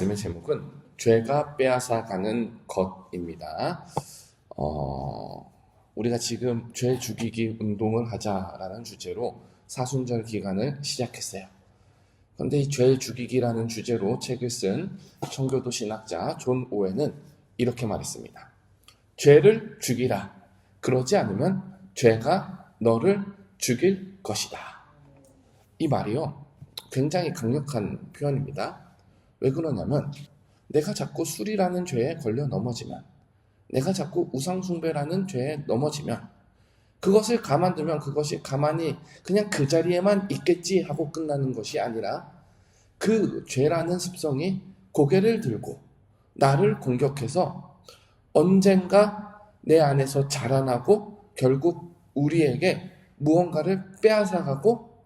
말씀의 제목은 죄가 빼앗아가는 것입니다. 우리가 지금 죄 죽이기 운동을 하자라는 주제로 사순절 기간을 시작했어요. 그런데 이 죄 죽이기라는 주제로 책을 쓴 청교도 신학자 존 오웬은 이렇게 말했습니다. 죄를 죽이라. 그러지 않으면 죄가 너를 죽일 것이다. 이 말이요, 굉장히 강력한 표현입니다. 왜 그러냐면 내가 자꾸 술이라는 죄에 걸려 넘어지면, 내가 자꾸 우상숭배라는 죄에 넘어지면, 그것을 가만두면 그것이 가만히 그냥 그 자리에만 있겠지 하고 끝나는 것이 아니라 그 죄라는 습성이 고개를 들고 나를 공격해서 언젠가 내 안에서 자라나고 결국 우리에게 무언가를 빼앗아가고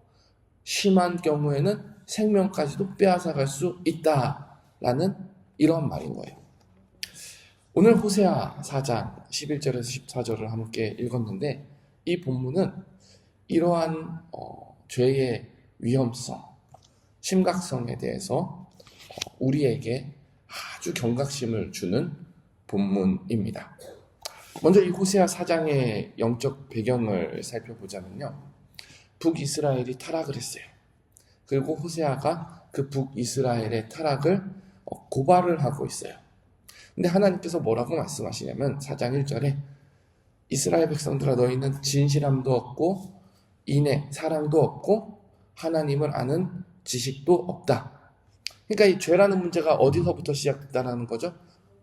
심한 경우에는 생명까지도 빼앗아갈 수 있다라는 이런 말인 거예요. 오늘 호세아 4장 11절에서 14절을 함께 읽었는데 이 본문은 이러한 죄의 위험성, 심각성에 대해서 우리에게 아주 경각심을 주는 본문입니다. 먼저 이 호세아 4장의 영적 배경을 살펴보자면요, 북이스라엘이 타락을 했어요. 그리고 호세아가 그 북이스라엘의 타락을 고발을 하고 있어요. 근데 하나님께서 뭐라고 말씀하시냐면 4장 1절에 이스라엘 백성들아, 너희는 진실함도 없고 인애, 사랑도 없고 하나님을 아는 지식도 없다. 그러니까 이 죄라는 문제가 어디서부터 시작됐다는 거죠?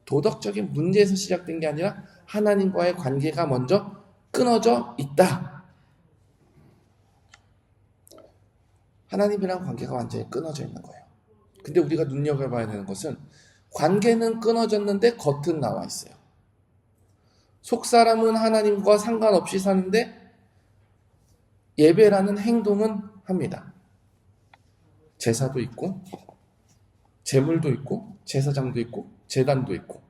도덕적인 문제에서 시작된 게 아니라 하나님과의 관계가 먼저 끊어져 있다. 하나님이랑 관계가 완전히 끊어져 있는 거예요. 근데 우리가 눈여겨봐야 되는 것은 관계는 끊어졌는데 겉은 나와 있어요. 속사람은 하나님과 상관없이 사는데 예배라는 행동은 합니다. 제사도 있고 제물도 있고 제사장도 있고 제단도 있고,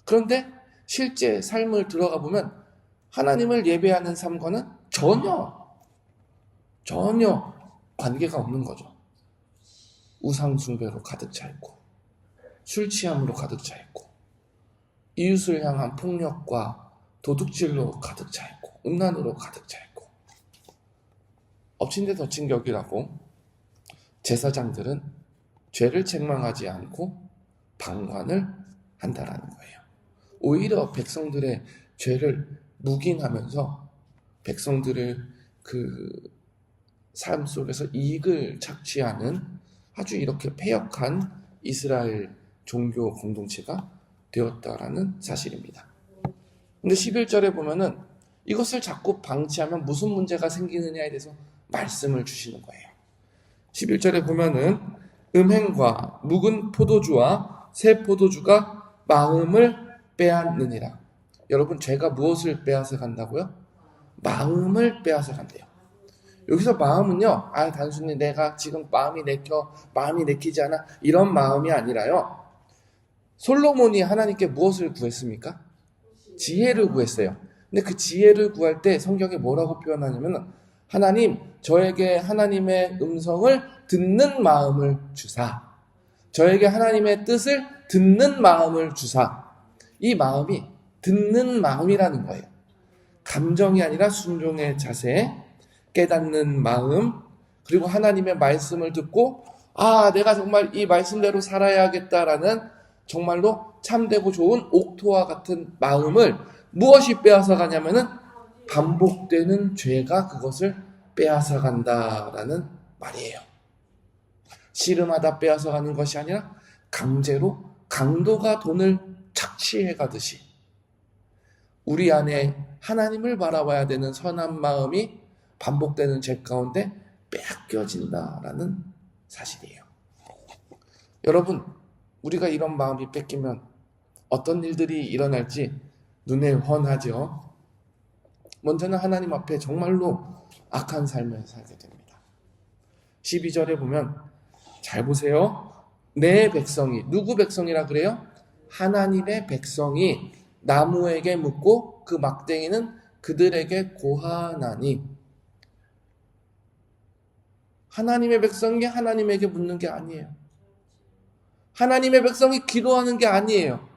그런데 실제 삶을 들어가 보면 하나님을 예배하는 삶과는 전혀 관계가 없는 거죠. 우상숭배로 가득 차 있고 술 취함으로 가득 차 있고 이웃을 향한 폭력과 도둑질로 가득 차 있고 음란으로 가득 차 있고, 엎친 데 덮친 격이라고 제사장들은 죄를 책망하지 않고 방관을 한다라는 거예요. 오히려 백성들의 죄를 묵인하면서 백성들을 그 삶 속에서 이익을 착취하는 아주 이렇게 패역한 이스라엘 종교 공동체가 되었다라는 사실입니다. 근데 11절에 보면은 이것을 자꾸 방치하면 무슨 문제가 생기느냐에 대해서 말씀을 주시는 거예요. 11절에 보면은 음행과 묵은 포도주와 새 포도주가 마음을 빼앗느니라. 여러분, 죄가 무엇을 빼앗아 간다고요? 마음을 빼앗아 간대요. 여기서 마음은요, 단순히 내가 지금 마음이 내키지 않아, 이런 마음이 아니라요, 솔로몬이 하나님께 무엇을 구했습니까? 지혜를 구했어요. 근데 그 지혜를 구할 때 성경에 뭐라고 표현하냐면, 하나님, 저에게 하나님의 음성을 듣는 마음을 주사, 저에게 하나님의 뜻을 듣는 마음을 주사. 이 마음이 듣는 마음이라는 거예요. 감정이 아니라 순종의 자세, 깨닫는 마음, 그리고 하나님의 말씀을 듣고 내가 정말 이 말씀대로 살아야겠다라는 정말로 참되고 좋은 옥토와 같은 마음을 무엇이 빼앗아 가냐면은 반복되는 죄가 그것을 빼앗아 간다라는 말이에요. 씨름하다 빼앗아 가는 것이 아니라 강제로 강도가 돈을 착취해 가듯이 우리 안에 하나님을 바라봐야 되는 선한 마음이 반복되는 죄 가운데 빼앗겨진다라는 사실이에요. 여러분, 우리가 이런 마음이 뺏기면 어떤 일들이 일어날지 눈에 훤하죠. 먼저는 하나님 앞에 정말로 악한 삶을 살게 됩니다. 12절에 보면 잘 보세요. 내 백성이, 누구 백성이라 그래요? 하나님의 백성이 나무에게 묻고 그 막대기는 그들에게 고하나니. 하나님의 백성이 하나님에게 묻는 게 아니에요. 하나님의 백성이 기도하는 게 아니에요.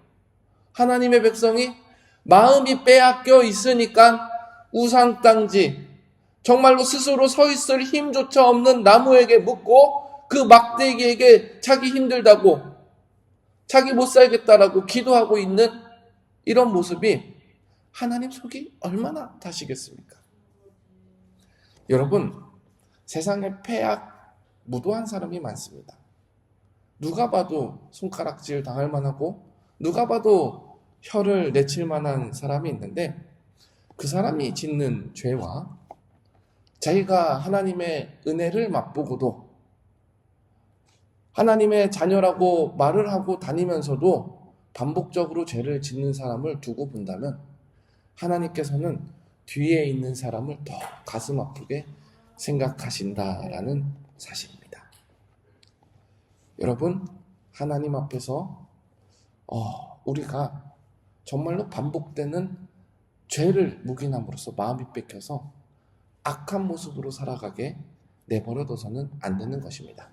하나님의 백성이 마음이 빼앗겨 있으니까 우상땅지, 정말로 스스로 서 있을 힘조차 없는 나무에게 묻고 그 막대기에게 자기 힘들다고, 자기 못 살겠다라고 기도하고 있는 이런 모습이 하나님 속이 얼마나 타시겠습니까? 여러분, 세상에 폐악 무도한 사람이 많습니다. 누가 봐도 손가락질 당할 만하고 누가 봐도 혀를 내칠 만한 사람이 있는데, 그 사람이 짓는 죄와 자기가 하나님의 은혜를 맛보고도 하나님의 자녀라고 말을 하고 다니면서도 반복적으로 죄를 짓는 사람을 두고 본다면 하나님께서는 뒤에 있는 사람을 더 가슴 아프게 생각하신다라는 사실입니다. 여러분, 하나님 앞에서 우리가 정말로 반복되는 죄를 묵인함으로써 마음이 뺏겨서 악한 모습으로 살아가게 내버려둬서는 안 되는 것입니다.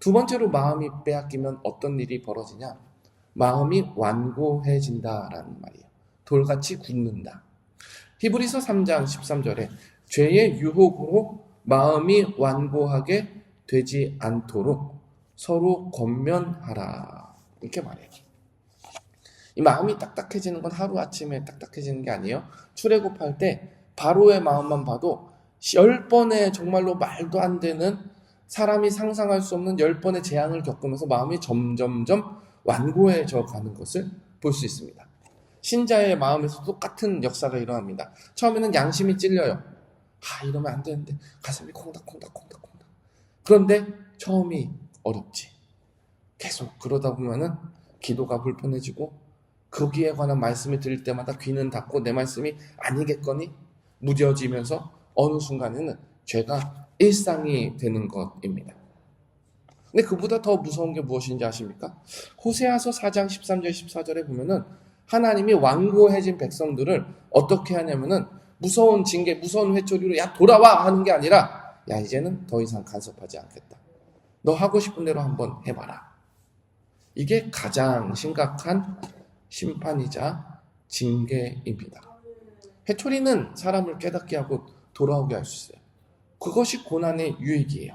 두 번째로 마음이 빼앗기면 어떤 일이 벌어지냐? 마음이 완고해진다라는 말이에요. 돌같이 굳는다. 히브리서 3장 13절에 죄의 유혹으로 마음이 완고하게 되지 않도록 서로 권면하라, 이렇게 말해요. 이 마음이 딱딱해지는 건 하루아침에 딱딱해지는 게 아니에요. 출애굽할 때 바로의 마음만 봐도 10번의 정말로 말도 안 되는, 사람이 상상할 수 없는 10번의 재앙을 겪으면서 마음이 점점점 완고해져 가는 것을 볼 수 있습니다. 신자의 마음에서 똑같은 역사가 일어납니다. 처음에는 양심이 찔려요. 이러면 안 되는데, 가슴이 콩닥콩닥. 그런데 처음이 어렵지. 계속 그러다 보면은 기도가 불편해지고 거기에 관한 말씀을 들을 때마다 귀는 닫고 내 말씀이 아니겠거니 무뎌지면서 어느 순간에는 죄가 일상이 되는 것입니다. 근데 그보다 더 무서운 게 무엇인지 아십니까? 호세아서 4장 13절 14절에 보면은 하나님이 완고해진 백성들을 어떻게 하냐면은 무서운 징계, 무서운 회초리로 야 돌아와 하는 게 아니라 야 이제는 더 이상 간섭하지 않겠다. 너 하고 싶은 대로 한번 해봐라. 이게 가장 심각한 심판이자 징계입니다. 회초리는 사람을 깨닫게 하고 돌아오게 할 수 있어요. 그것이 고난의 유익이에요.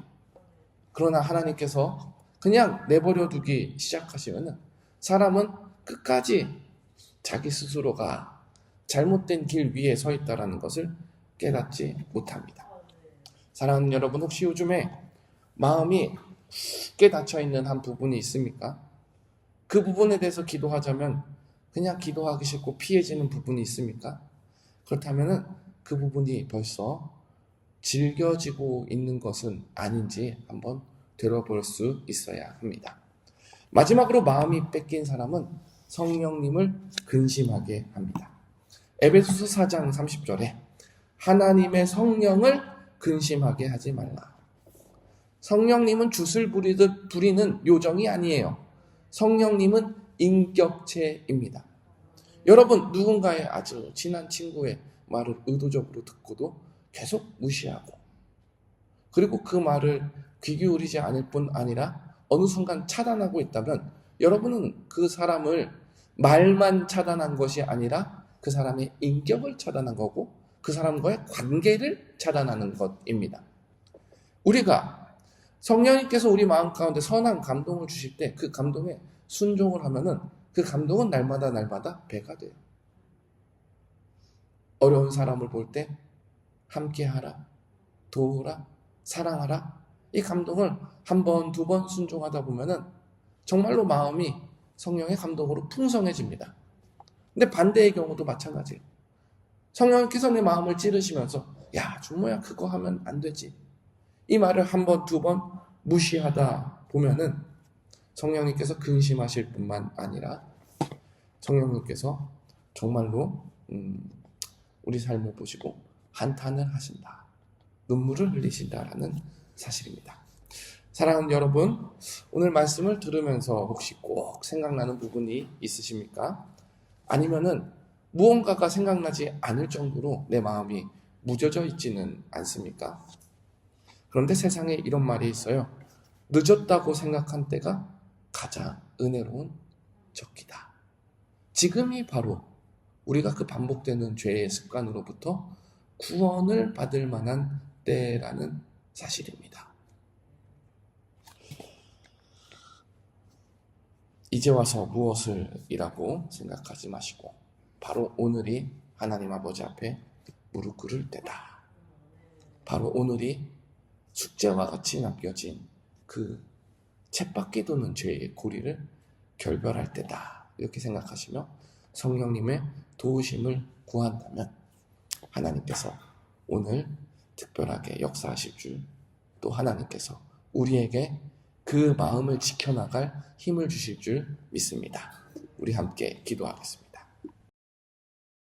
그러나 하나님께서 그냥 내버려 두기 시작하시면 사람은 끝까지 자기 스스로가 잘못된 길 위에 서 있다는 것을 깨닫지 못합니다. 사랑하는 여러분, 혹시 요즘에 마음이 깊게 닫혀있는 한 부분이 있습니까? 그 부분에 대해서 기도하자면 그냥 기도하기 싫고 피해지는 부분이 있습니까? 그렇다면 그 부분이 벌써 질겨지고 있는 것은 아닌지 한번 되돌아볼 수 있어야 합니다. 마지막으로 마음이 뺏긴 사람은 성령님을 근심하게 합니다. 에베소서 4장 30절에 하나님의 성령을 근심하게 하지 말라. 성령님은 죗을 부리듯 부리는 요정이 아니에요. 성령님은 인격체입니다. 여러분, 누군가의 아주 친한 친구의 말을 의도적으로 듣고도 계속 무시하고, 그리고 그 말을 귀 기울이지 않을 뿐 아니라 어느 순간 차단하고 있다면 여러분은 그 사람을 말만 차단한 것이 아니라 그 사람의 인격을 차단한 거고 그 사람과의 관계를 차단하는 것입니다. 우리가 성령님께서 우리 마음 가운데 선한 감동을 주실 때 그 감동에 순종을 하면은 그 감동은 날마다 배가 돼요. 어려운 사람을 볼 때 함께하라, 도우라, 사랑하라, 이 감동을 한 번, 두 번 순종하다 보면은 정말로 마음이 성령의 감동으로 풍성해집니다. 근데 반대의 경우도 마찬가지예요. 성령께서 내 마음을 찌르시면서 야, 주모야 그거 하면 안 되지, 이 말을 한 번, 두 번 무시하다 보면은 성령님께서 근심하실 뿐만 아니라 성령님께서 정말로 우리 삶을 보시고 한탄을 하신다, 눈물을 흘리신다라는 사실입니다. 사랑하는 여러분, 오늘 말씀을 들으면서 혹시 꼭 생각나는 부분이 있으십니까? 아니면은 무언가가 생각나지 않을 정도로 내 마음이 무뎌져 있지는 않습니까? 그런데 세상에 이런 말이 있어요. 늦었다고 생각한 때가 가장 은혜로운 적기다. 지금이 바로 우리가 그 반복되는 죄의 습관으로부터 구원을 받을 만한 때라는 사실입니다. 이제 와서 무엇을 이라고 생각하지 마시고 바로 오늘이 하나님 아버지 앞에 무릎 꿇을 때다. 바로 오늘이 숙제와 같이 남겨진 그 쳇바퀴 도는 죄의 고리를 결별할 때다. 이렇게 생각하시며 성령님의 도우심을 구한다면 하나님께서 오늘 특별하게 역사하실 줄, 또 하나님께서 우리에게 그 마음을 지켜나갈 힘을 주실 줄 믿습니다. 우리 함께 기도하겠습니다.